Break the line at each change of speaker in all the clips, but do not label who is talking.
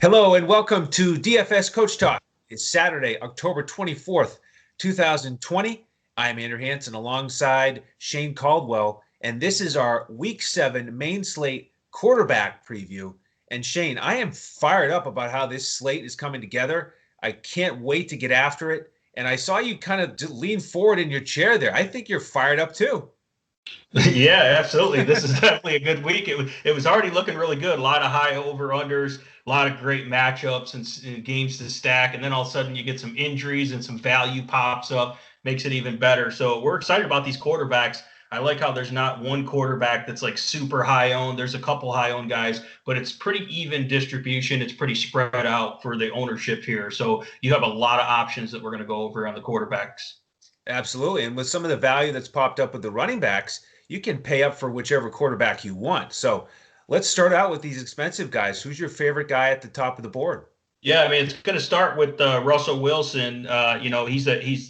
Hello and welcome to DFS Coach Talk. It's Saturday, October 24th, 2020. I'm Andrew Hansen alongside Shane Caldwell, and this is our Week 7 main slate quarterback preview. And Shane, I am fired up about how this slate is coming together. I can't wait to get after it. And I saw you kind of lean forward in your chair there. I think you're fired up too.
Yeah, absolutely. This is definitely a good week. It was already looking really good. A lot of high over unders, a lot of great matchups and games to stack. And then all of a sudden you get some injuries and some value pops up, makes it even better. So we're excited about these quarterbacks. I like how there's not one quarterback that's like super high owned. There's a couple high owned guys, but it's pretty even distribution. It's pretty spread out for the ownership here. So you have a lot of options that we're going to go over on the quarterbacks.
Absolutely. And with some of the value that's popped up with the running backs, you can pay up for whichever quarterback you want. So let's start out with these expensive guys. Who's your favorite guy at the top of the board?
Yeah, I mean, it's going to start with Russell Wilson. He's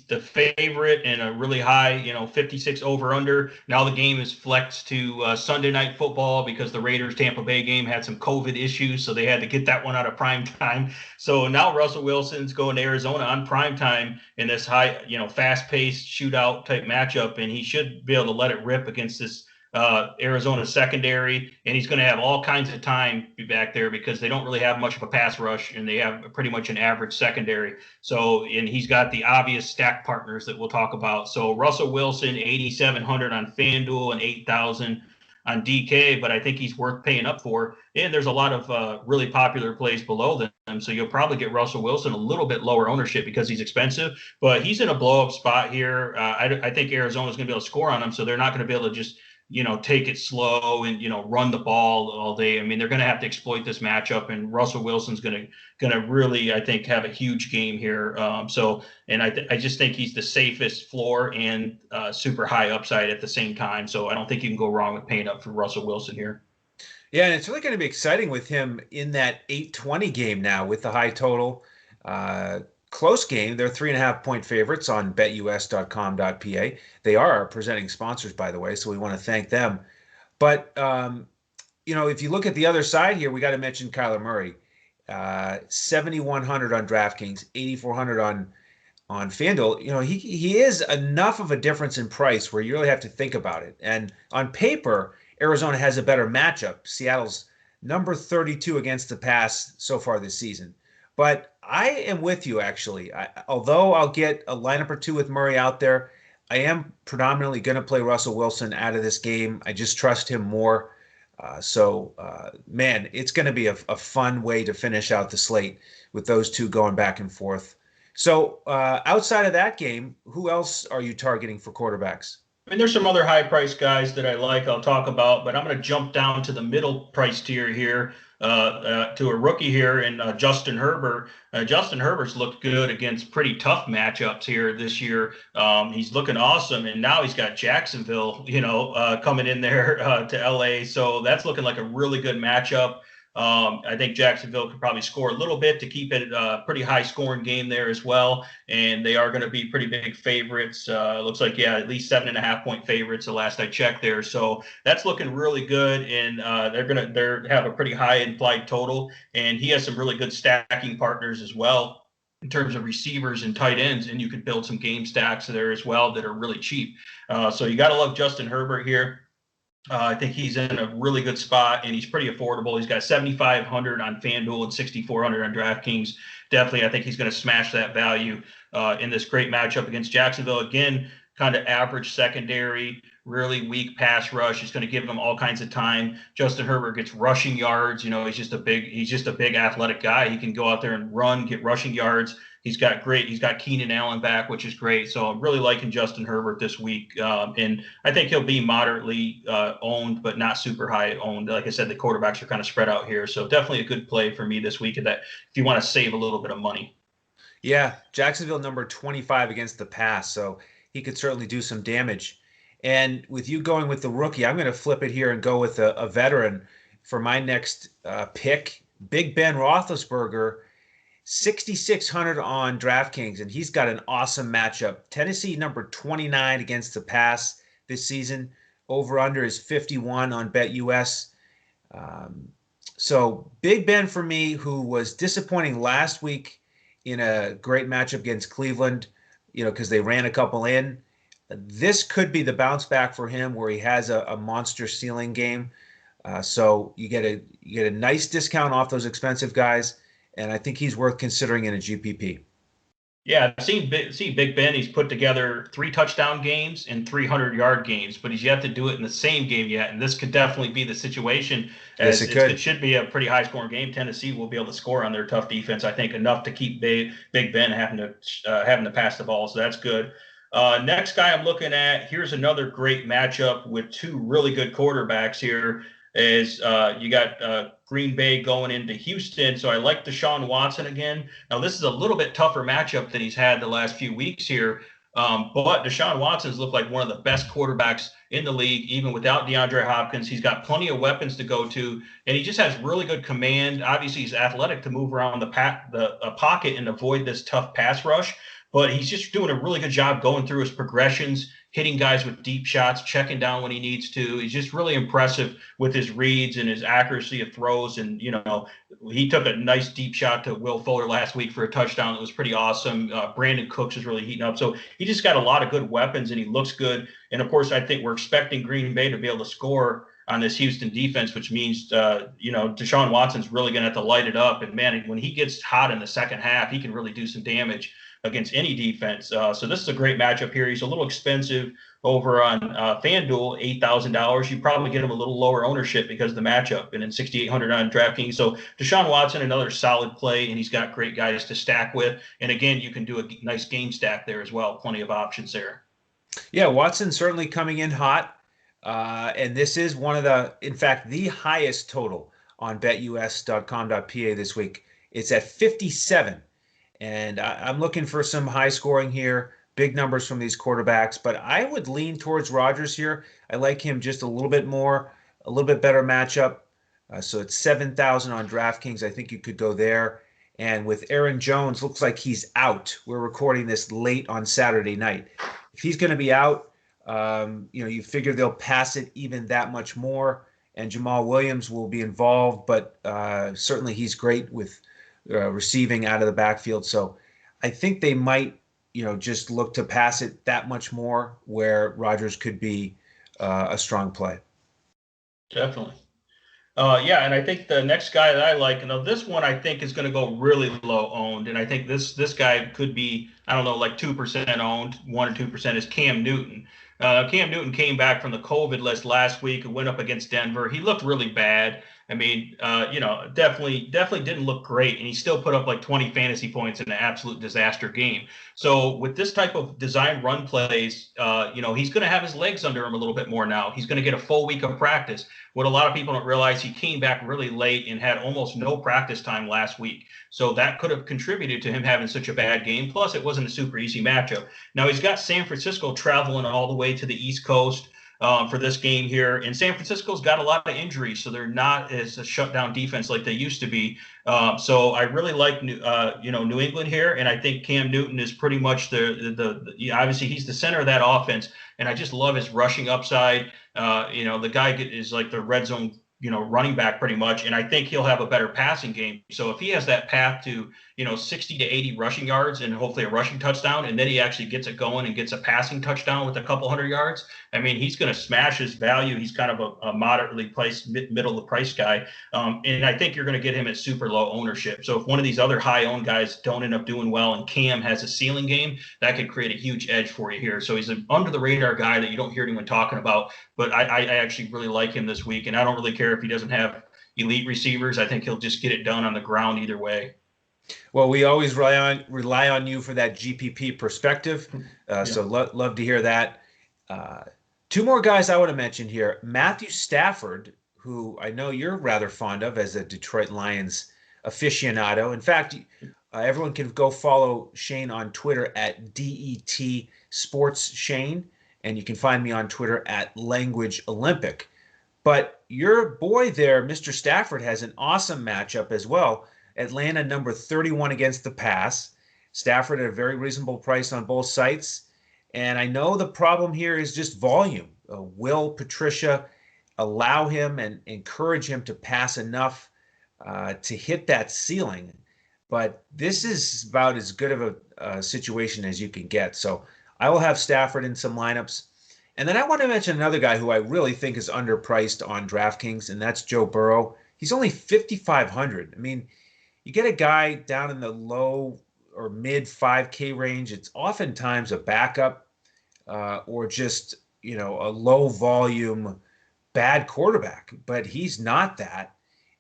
the favorite and a really high, 56 over under. Now the game is flexed to Sunday night football because the Raiders Tampa Bay game had some COVID issues, so they had to get that one out of prime time. So now Russell Wilson's going to Arizona on prime time in this high, fast paced shootout type matchup, and he should be able to let it rip against this Arizona secondary, and he's going to have all kinds of time back there because they don't really have much of a pass rush, and they have pretty much an average secondary. So, and he's got the obvious stack partners that we'll talk about. So Russell Wilson, 8,700 on FanDuel and 8,000 on DK, but I think he's worth paying up for. And there's a lot of really popular plays below them. So you'll probably get Russell Wilson a little bit lower ownership because he's expensive, but he's in a blow up spot here. I think Arizona's going to be able to score on him. So they're not going to be able to just take it slow and run the ball all day. I mean, they're going to have to exploit this matchup, and Russell Wilson's going to really, I think, have a huge game here. And I just think he's the safest floor and super high upside at the same time. So I don't think you can go wrong with paying up for Russell Wilson here.
Yeah, and it's really going to be exciting with him in that 820 game now with the high total. Uh, Close game. They're 3.5 point favorites on betus.com.pa. They are our presenting sponsors, by the way, so we want to thank them. But, if you look at the other side here, we got to mention Kyler Murray. 7,100 on DraftKings, 8,400 on FanDuel. He is enough of a difference in price where you really have to think about it. And on paper, Arizona has a better matchup. Seattle's number 32 against the pass so far this season. But I am with you, actually. Although I'll get a lineup or two with Murray out there, I am predominantly going to play Russell Wilson out of this game. I just trust him more. Man, it's going to be a fun way to finish out the slate with those two going back and forth. So outside of that game, who else are you targeting for quarterbacks?
I mean, there's some other high price guys that I like, I'll talk about, but I'm going to jump down to the middle price tier here, to a rookie here in Justin Herbert. Justin Herbert's looked good against pretty tough matchups here this year. He's looking awesome, and now he's got Jacksonville, coming in there to LA. So that's looking like a really good matchup. I think Jacksonville could probably score a little bit to keep it a pretty high scoring game there as well. And they are going to be pretty big favorites. Looks like, yeah, at least 7.5 point favorites the last I checked there. So that's looking really good. And they're have a pretty high implied total. And he has some really good stacking partners as well in terms of receivers and tight ends. And you could build some game stacks there as well that are really cheap. So you got to love Justin Herbert here. I think he's in a really good spot, and he's pretty affordable. He's got 7,500 on FanDuel and 6,400 on DraftKings. Definitely, I think he's going to smash that value in this great matchup against Jacksonville. Again, kind of average secondary, really weak pass rush. He's going to give them all kinds of time. Justin Herbert gets rushing yards. He's just a big athletic guy. He can go out there and run, get rushing yards. He's got Keenan Allen back, which is great. So I'm really liking Justin Herbert this week. And I think he'll be moderately owned, but not super high owned. Like I said, the quarterbacks are kind of spread out here. So definitely a good play for me this week if you want to save a little bit of money.
Yeah, Jacksonville number 25 against the pass, so he could certainly do some damage. And with you going with the rookie, I'm going to flip it here and go with a veteran for my next pick. Big Ben Roethlisberger, 6,600 on DraftKings, and he's got an awesome matchup. Tennessee number 29 against the pass this season. Over under is 51 on BetUS. So Big Ben for me, who was disappointing last week in a great matchup against Cleveland, because they ran a couple in. This could be the bounce back for him where he has a monster ceiling game. So you get a nice discount off those expensive guys, and I think he's worth considering in a GPP.
Yeah, I've see Big Ben. He's put together 3 touchdown games and 300-yard games, but he's yet to do it in the same game yet. And this could definitely be the situation,
Yes,
as
it
it
could.
should be a pretty high scoring game. Tennessee will be able to score on their tough defense, I think, enough to keep Big Ben having to pass the ball. So that's good. Next guy I'm looking at, here's another great matchup with two really good quarterbacks here. Is you got Green Bay going into Houston. So I like Deshaun Watson again. Now, this is a little bit tougher matchup than he's had the last few weeks here. But Deshaun Watson's looked like one of the best quarterbacks in the league, even without DeAndre Hopkins. He's got plenty of weapons to go to, and he just has really good command. Obviously, he's athletic to move around the pocket and avoid this tough pass rush. But he's just doing a really good job going through his progressions, hitting guys with deep shots, checking down when he needs to. He's just really impressive with his reads and his accuracy of throws. And, he took a nice deep shot to Will Fuller last week for a touchdown that was pretty awesome. Brandon Cooks is really heating up. So he just got a lot of good weapons and he looks good. And of course, I think we're expecting Green Bay to be able to score on this Houston defense, which means, Deshaun Watson's really going to have to light it up. And man, when he gets hot in the second half, he can really do some damage against any defense. So this is a great matchup here. He's a little expensive over on FanDuel, $8,000. You probably get him a little lower ownership because of the matchup, and then 6,800 on DraftKings. So Deshaun Watson, another solid play, and he's got great guys to stack with. And again, you can do a nice game stack there as well. Plenty of options there.
Yeah, Watson certainly coming in hot. And this is in fact, the highest total on betus.com.pa this week. It's at 57. And I'm looking for some high scoring here, big numbers from these quarterbacks, but I would lean towards Rodgers here. I like him just a little bit more, a little bit better matchup. So it's 7,000 on DraftKings. I think you could go there. And with Aaron Jones, looks like he's out. We're recording this late on Saturday night. If he's going to be out, you figure they'll pass it even that much more. And Jamal Williams will be involved, but certainly he's great with receiving out of the backfield. So I think they might, just look to pass it that much more where Rodgers could be a strong play.
Definitely. Yeah, and I think the next guy that I like, this one I think is going to go really low owned, and I think this guy could be, I don't know, like 2% owned, 1 or 2% is Cam Newton. Cam Newton came back from the COVID list last week and went up against Denver. He looked really bad. I mean, definitely didn't look great, and he still put up like 20 fantasy points in an absolute disaster game. So with this type of design run plays, he's going to have his legs under him a little bit more now. He's going to get a full week of practice. What a lot of people don't realize, he came back really late and had almost no practice time last week. So that could have contributed to him having such a bad game. Plus, it wasn't a super easy matchup. Now, he's got San Francisco traveling all the way to the East Coast for this game here. And San Francisco's got a lot of injuries, so they're not as a shutdown defense like they used to be. So I really like New England here, and I think Cam Newton is pretty much the obviously he's the center of that offense, and I just love his rushing upside. The guy is like the red zone running back pretty much, and I think he'll have a better passing game. So if he has that path to 60 to 80 rushing yards and hopefully a rushing touchdown, and then he actually gets it going and gets a passing touchdown with a couple hundred yards, I mean, he's going to smash his value. He's kind of a moderately priced, middle of the price guy, and I think you're going to get him at super low ownership. So if one of these other high owned guys don't end up doing well and Cam has a ceiling game, that could create a huge edge for you here. So he's an under the radar guy that you don't hear anyone talking about, but I actually really like him this week, and I don't really care if he doesn't have elite receivers. I think he'll just get it done on the ground either way.
Well, we always rely on you for that GPP perspective.
Yeah.
So love to hear that. Two more guys I want to mention here. Matthew Stafford, who I know you're rather fond of as a Detroit Lions aficionado. In fact, everyone can go follow Shane on Twitter at DET Sports Shane, and you can find me on Twitter at Language Olympic. But your boy there, Mr. Stafford, has an awesome matchup as well. Atlanta number 31 against the pass. Stafford at a very reasonable price on both sites. And I know the problem here is just volume. Will Patricia allow him and encourage him to pass enough to hit that ceiling. But this is about as good of a situation as you can get. So I will have Stafford in some lineups. And then I want to mention another guy who I really think is underpriced on DraftKings, and that's Joe Burrow. He's only 5,500. I mean, you get a guy down in the low or mid 5K range. It's oftentimes a backup or just, a low volume bad quarterback, but he's not that.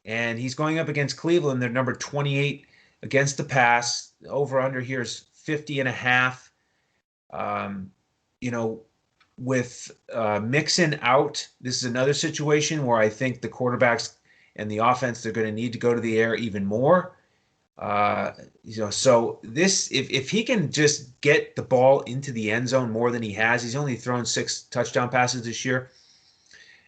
And he's going up against Cleveland. They're number 28 against the pass. Over under here is 50 and a half. With Mixon out, this is another situation where I think the quarterbacks and the offense, they're going to need to go to the air even more. So this, if he can just get the ball into the end zone more than he has, he's only thrown 6 touchdown passes this year.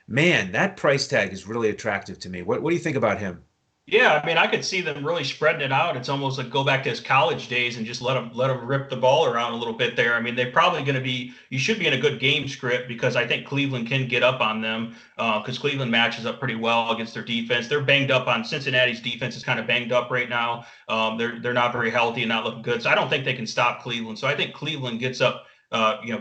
Man, that price tag is really attractive to me. What do you think about him?
Yeah, I mean, I could see them really spreading it out. It's almost like go back to his college days and just let him rip the ball around a little bit there. I mean, they're probably going to be. You should be in a good game script because I think Cleveland can get up on them because Cleveland matches up pretty well against their defense. They're banged up on Cincinnati's defense is kind of banged up right now. They're not very healthy and not looking good. So I don't think they can stop Cleveland. So I think Cleveland gets up.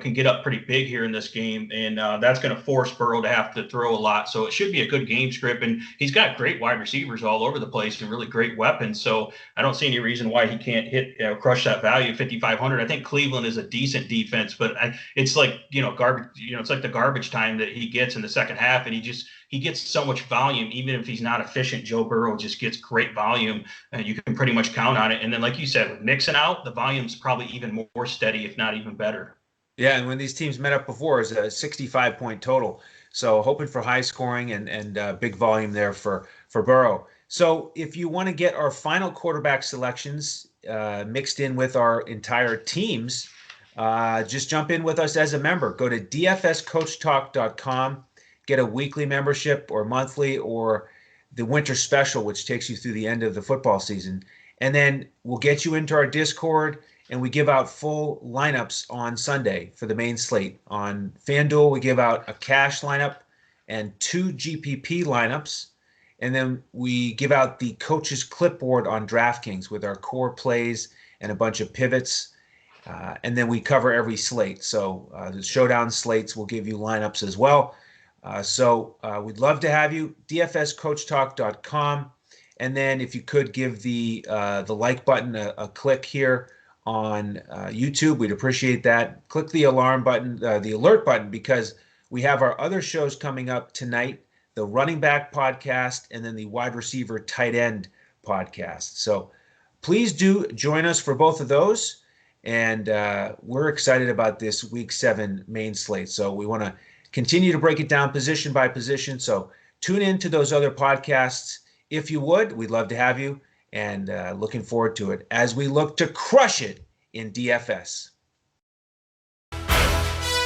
Can get up pretty big here in this game, and that's going to force Burrow to have to throw a lot. So it should be a good game script, and he's got great wide receivers all over the place and really great weapons. So I don't see any reason why he can't crush that value 5,500. I think Cleveland is a decent defense, but it's like garbage. It's like the garbage time that he gets in the second half, and he gets so much volume. Even if he's not efficient, Joe Burrow just gets great volume, and you can pretty much count on it. And then, like you said, with Mixon out, the volume's probably even more steady, if not even better.
Yeah, and when these teams met up before, it was a 65-point total. So hoping for high scoring and big volume there for Burrow. So if you want to get our final quarterback selections mixed in with our entire teams, just jump in with us as a member. Go to dfscoachtalk.com, get a weekly membership or monthly or the winter special, which takes you through the end of the football season. And then we'll get you into our Discord, and we give out full lineups on Sunday for the main slate. On FanDuel, we give out a cash lineup and 2 GPP lineups. And then we give out the coach's clipboard on DraftKings with our core plays and a bunch of pivots. And then we cover every slate. So the showdown slates will give you lineups as well. So we'd love to have you. dfscoachtalk.com. And then if you could give the like button a click here on YouTube, we'd appreciate that. Click the alarm button, the alert button, because we have our other shows coming up tonight, the running back podcast and then the wide receiver tight end podcast. So please do join us for both of those. And we're excited about this week 7 main slate. So we want to continue to break it down position by position. So tune in to those other podcasts. If you would, we'd love to have you. And looking forward to it as we look to crush it in DFS.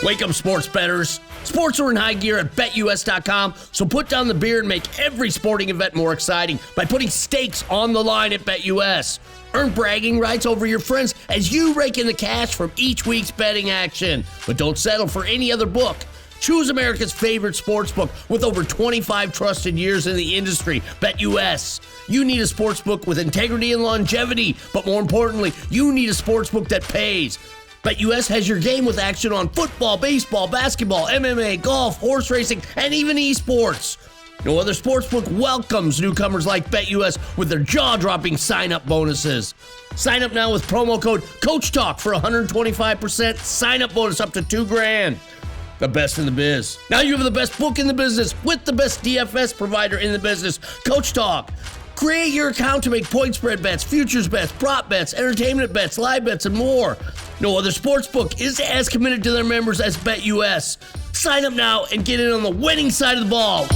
Wake up, sports bettors. Sports are in high gear at BetUS.com, so put down the beer and make every sporting event more exciting by putting stakes on the line at BetUS. Earn bragging rights over your friends as you rake in the cash from each week's betting action. But don't settle for any other book. Choose America's favorite sportsbook with over 25 trusted years in the industry, BetUS. You need a sportsbook with integrity and longevity, but more importantly, you need a sportsbook that pays. BetUS has your game with action on football, baseball, basketball, MMA, golf, horse racing, and even esports. No other sportsbook welcomes newcomers like BetUS with their jaw-dropping sign-up bonuses. Sign up now with promo code CoachTalk for 125% sign-up bonus up to $2,000. The best in the biz. Now you have the best book in the business with the best DFS provider in the business, Coach Talk. Create your account to make point spread bets, futures bets, prop bets, entertainment bets, live bets, and more. No other sportsbook is as committed to their members as BetUS. Sign up now and get in on the winning side of the ball.